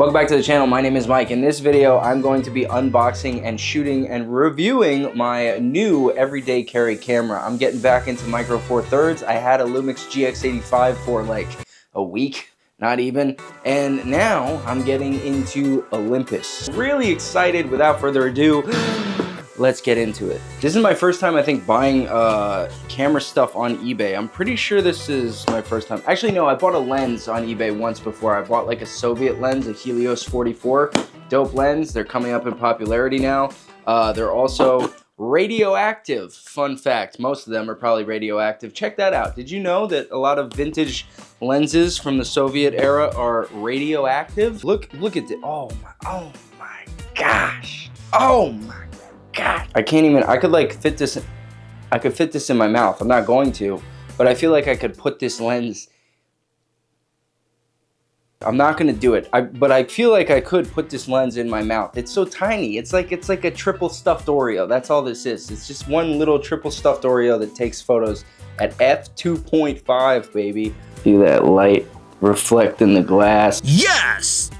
Welcome back to the channel. My name is Mike. In this video, I'm going to be unboxing and shooting and reviewing my new everyday carry camera. I'm getting back into Micro Four Thirds. I had a Lumix GX85 for like a week, not even, and now I'm getting into Olympus. Really excited. Without further ado, let's get into it. This is my first time, I think, buying camera stuff on eBay. I'm pretty sure this is my first time. Actually, no, I bought a lens on eBay once before. I bought like a Soviet lens, a Helios 44. Dope lens. They're coming up in popularity now. They're also radioactive. Fun fact, most of them are probably radioactive. Check that out. Did you know that a lot of vintage lenses from the Soviet era are radioactive? Look at this. Oh my gosh. Oh my God, I can't even, I could like fit this, I could fit this in my mouth. I'm not going to, but I feel like I could put this lens, I'm not gonna do it, but I feel like I could put this lens in my mouth. It's so tiny. It's like a triple stuffed Oreo. That's all this is. It's just one little triple stuffed Oreo that takes photos at f2.5, baby. See that light reflect in the glass? Yes!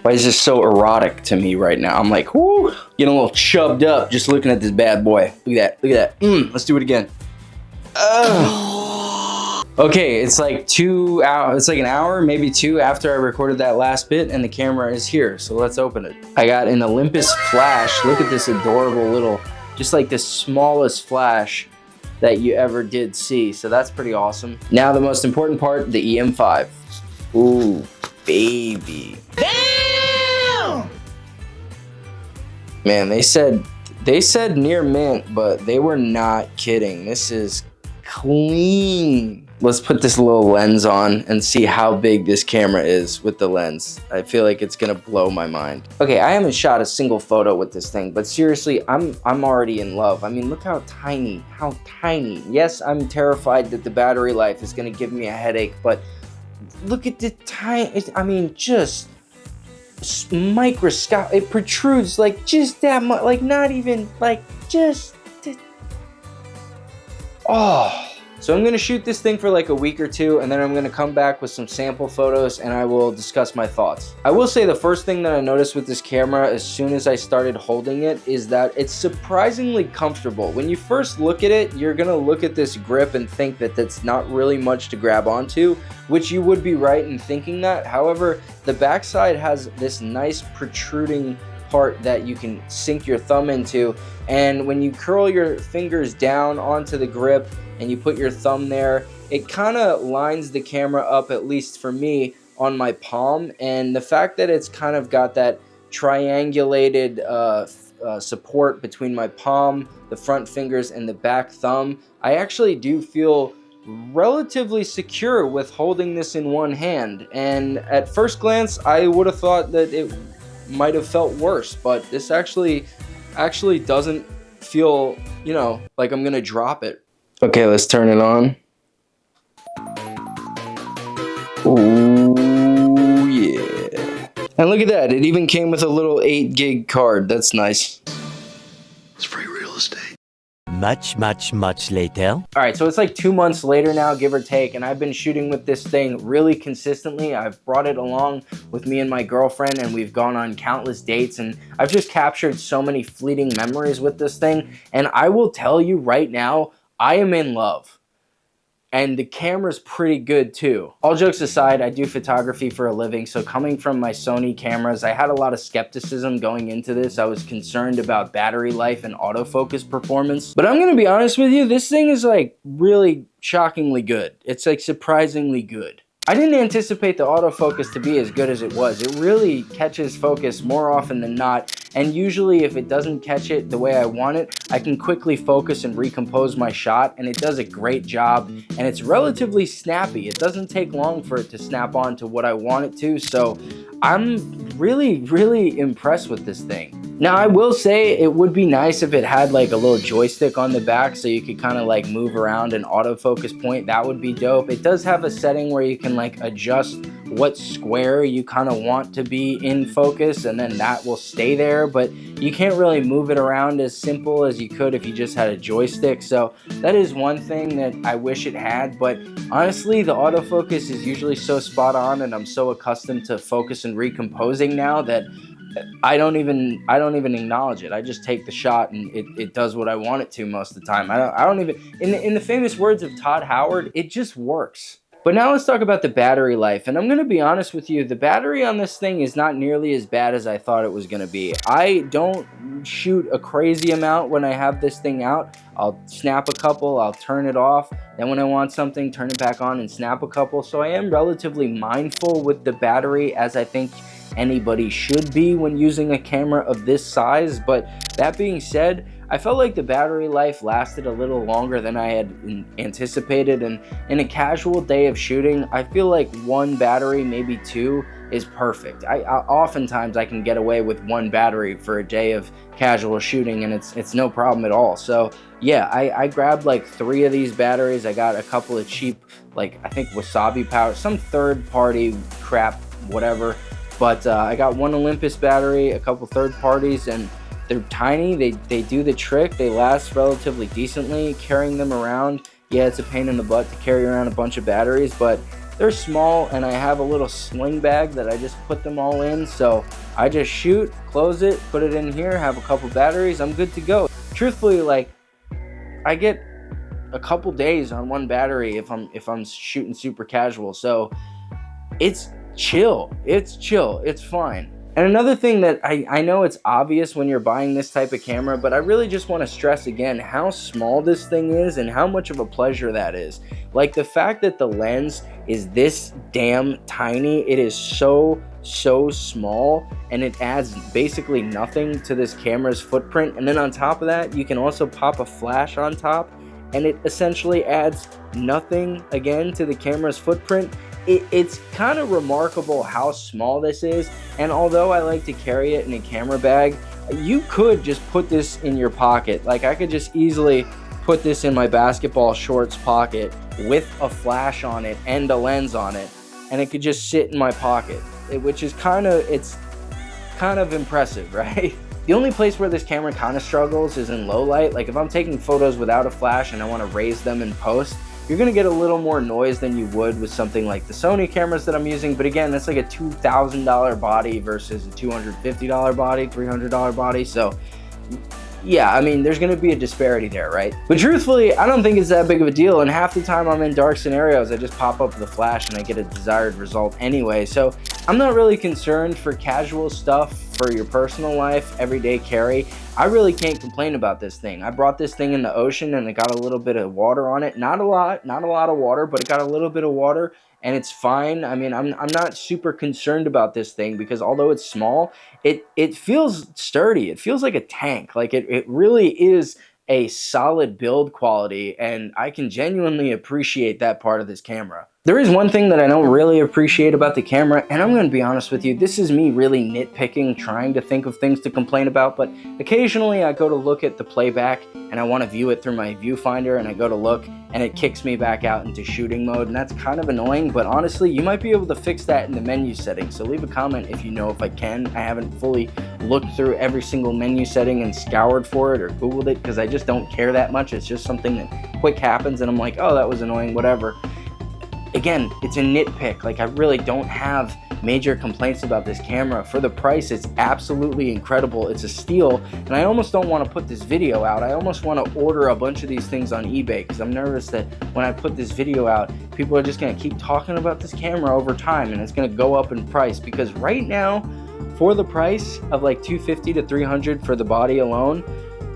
Why is this so erotic to me right now? I'm like, whoo, getting a little chubbed up just looking at this bad boy. Look at that, look at that. Let's do it again. Okay, it's like 2 hours, it's like an hour, maybe two after I recorded that last bit, and the camera is here, so let's open it. I got an Olympus flash. Look at this adorable little, just like the smallest flash that you ever did see, so that's pretty awesome. Now the most important part, the E-M5. Ooh, baby. Man, they said near mint, but they were not kidding. This is clean. Let's put this little lens on and see how big this camera is with the lens. I feel like it's gonna blow my mind. Okay, I haven't shot a single photo with this thing, but seriously, I'm already in love. I mean, look how tiny, how tiny. Yes, I'm terrified that the battery life is gonna give me a headache, but look at the tiny, I mean, just microscopic. It protrudes like just that much, like not even like just. Oh, so I'm gonna shoot this thing for like a week or two, and then I'm gonna come back with some sample photos and I will discuss my thoughts. I will say the first thing that I noticed with this camera as soon as I started holding it is that it's surprisingly comfortable. When you first look at it, you're gonna look at this grip and think that that's not really much to grab onto, which you would be right in thinking that. However, the backside has this nice protruding part that you can sink your thumb into, and when you curl your fingers down onto the grip and you put your thumb there, it kind of lines the camera up, at least for me, on my palm. And the fact that it's kind of got that triangulated support between my palm, the front fingers, and the back thumb, I actually do feel relatively secure with holding this in one hand. And at first glance, I would have thought that it might have felt worse, but this actually doesn't feel, you know, like I'm gonna drop it. Okay, let's turn it on. Ooh, yeah. And look at that, it even came with a little 8 gig card. That's nice. It's free real estate. Much later. All right, so it's like 2 months later now, give or take, and I've been shooting with this thing really consistently. I've brought it along with me and my girlfriend, and we've gone on countless dates, and I've just captured so many fleeting memories with this thing. And I will tell you right now, I am in love. And the camera's pretty good too. All jokes aside, I do photography for a living, so coming from my Sony cameras, I had a lot of skepticism going into this. I was concerned about battery life and autofocus performance. But I'm gonna be honest with you, this thing is like really shockingly good. It's like surprisingly good. I didn't anticipate the autofocus to be as good as it was. It really catches focus more often than not, and usually if it doesn't catch it the way I want it, I can quickly focus and recompose my shot, and it does a great job, and it's relatively snappy. It doesn't take long for it to snap on to what I want it to, so I'm really impressed with this thing. Now, I will say it would be nice if it had like a little joystick on the back so you could kind of like move around an autofocus point. That would be dope. It does have a setting where you can like adjust what square you kind of want to be in focus, and then that will stay there, but you can't really move it around as simple as you could if you just had a joystick. So that is one thing that I wish it had, but honestly, the autofocus is usually so spot on, and I'm so accustomed to focus and recomposing now that I don't even acknowledge it. I just take the shot and it does what I want it to most of the time. I don't even, in the famous words of Todd Howard, it just works. But now let's talk about the battery life. And I'm going to be honest with you, the battery on this thing is not nearly as bad as I thought it was going to be. I don't shoot a crazy amount when I have this thing out. I'll snap a couple, I'll turn it off. Then when I want something, turn it back on and snap a couple. So I am relatively mindful with the battery, as I think anybody should be when using a camera of this size. But that being said, I felt like the battery life lasted a little longer than I had anticipated, and in a casual day of shooting, I feel like one battery, maybe two, is perfect. Oftentimes I can get away with one battery for a day of casual shooting, and it's no problem at all. So yeah, I grabbed like 3 of these batteries. I got a couple of cheap, like I think Wasabi power, some third-party crap, whatever. But I got one Olympus battery, a couple third parties, and they're tiny. They do the trick. They last relatively decently. Carrying them around, yeah, it's a pain in the butt to carry around a bunch of batteries, but they're small, and I have a little sling bag that I just put them all in. So I just shoot, close it, put it in here, have a couple batteries, I'm good to go. Truthfully, like, I get a couple days on one battery if I'm shooting super casual. So it's chill. It's fine. And another thing that I know it's obvious when you're buying this type of camera, but I really just want to stress again how small this thing is and how much of a pleasure that is. Like the fact that the lens is this damn tiny, it is so small, and it adds basically nothing to this camera's footprint. And then on top of that, you can also pop a flash on top, and it essentially adds nothing again to the camera's footprint. It's kind of remarkable how small this is, and although I like to carry it in a camera bag, you could just put this in your pocket. Like I could just easily put this in my basketball shorts pocket with a flash on it and a lens on it, and it could just sit in my pocket, which is kind of impressive, right? The only place where this camera kind of struggles is in low light. Like if I'm taking photos without a flash and I want to raise them in post, you're going to get a little more noise than you would with something like the Sony cameras that I'm using. But again, that's like a $2,000 body versus a $250 body, $300 body. So yeah, I mean, there's going to be a disparity there, right? But truthfully, I don't think it's that big of a deal. And half the time I'm in dark scenarios, I just pop up with a flash and I get a desired result anyway. So I'm not really concerned for casual stuff for your personal life, everyday carry. I really can't complain about this thing. I brought this thing in the ocean and it got a little bit of water on it. Not a lot of water, but it got a little bit of water and it's fine. I mean, I'm not super concerned about this thing because although it's small, it feels sturdy. It feels like a tank. Like it really is a solid build quality, and I can genuinely appreciate that part of this camera. There is one thing that I don't really appreciate about the camera, and I'm going to be honest with you, this is me really nitpicking, trying to think of things to complain about, but occasionally I go to look at the playback and I want to view it through my viewfinder, and I go to look and it kicks me back out into shooting mode, and that's kind of annoying. But honestly, you might be able to fix that in the menu settings, so leave a comment if you know if I can. I haven't fully looked through every single menu setting and scoured for it or Googled it because I just don't care that much. It's just something that quick happens and I'm like, oh, that was annoying, whatever. Again, it's a nitpick. Like I really don't have major complaints about this camera. For the price, it's absolutely incredible. It's a steal, and I almost don't want to put this video out. I almost want to order a bunch of these things on eBay because I'm nervous that when I put this video out, people are just going to keep talking about this camera over time and it's going to go up in price, because right now, for the price of like $250 to $300 for the body alone,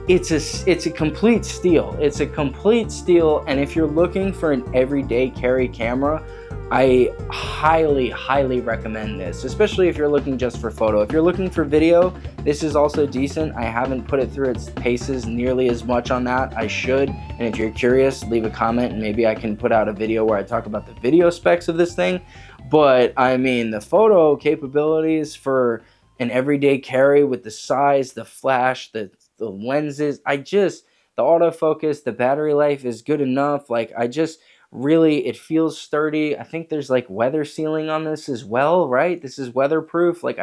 it's a complete steal. It's a complete steal, and if you're looking for an everyday carry camera, I highly recommend this, especially if you're looking just for photo. If you're looking for video, this is also decent. I haven't put it through its paces nearly as much on that. I should, and if you're curious, leave a comment and maybe I can put out a video where I talk about the video specs of this thing. But I mean, the photo capabilities for an everyday carry with the size, the flash, the lenses, the autofocus, the battery life is good enough. Like I just Really, it feels sturdy. I think there's like weather sealing on this as well, right? This is weatherproof. Like,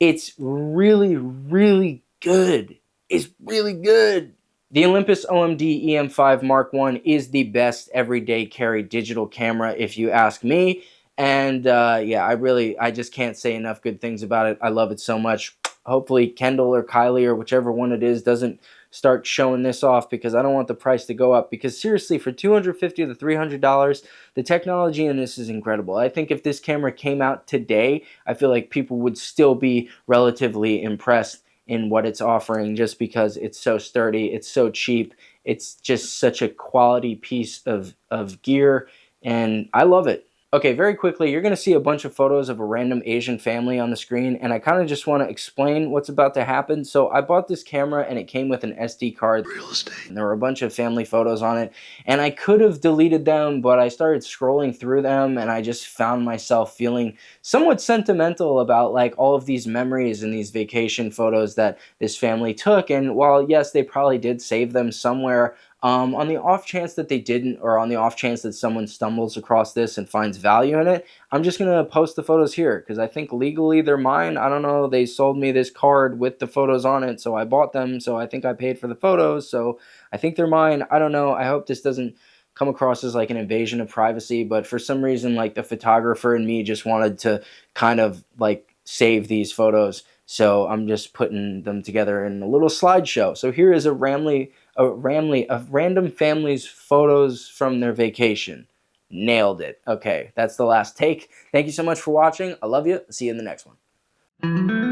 it's really, really good. It's really good. The Olympus OMD E-M5 Mark I is the best everyday carry digital camera, if you ask me. And yeah, I just can't say enough good things about it. I love it so much. Hopefully Kendall or Kylie or whichever one it is doesn't start showing this off, because I don't want the price to go up. Because seriously, for $250 to $300, the technology in this is incredible. I think if this camera came out today, I feel like people would still be relatively impressed in what it's offering, just because it's so sturdy, it's so cheap, it's just such a quality piece of gear, and I love it. Okay, very quickly, you're going to see a bunch of photos of a random Asian family on the screen, and I kind of just want to explain what's about to happen. So I bought this camera, and it came with an SD card. Real estate. And there were a bunch of family photos on it, and I could have deleted them, but I started scrolling through them, and I just found myself feeling somewhat sentimental about like all of these memories and these vacation photos that this family took. And while yes, they probably did save them somewhere, on the off chance that they didn't, or on the off chance that someone stumbles across this and finds value in it, I'm just going to post the photos here because I think legally they're mine. I don't know. They sold me this card with the photos on it, so I bought them. So I think I paid for the photos. So I think they're mine. I don't know. I hope this doesn't come across as like an invasion of privacy, but for some reason, like the photographer and me just wanted to kind of like save these photos. So I'm just putting them together in a little slideshow. So here is a random family's photos from their vacation. Nailed it. Okay, that's the last take. Thank you so much for watching. I love you. See you in the next one.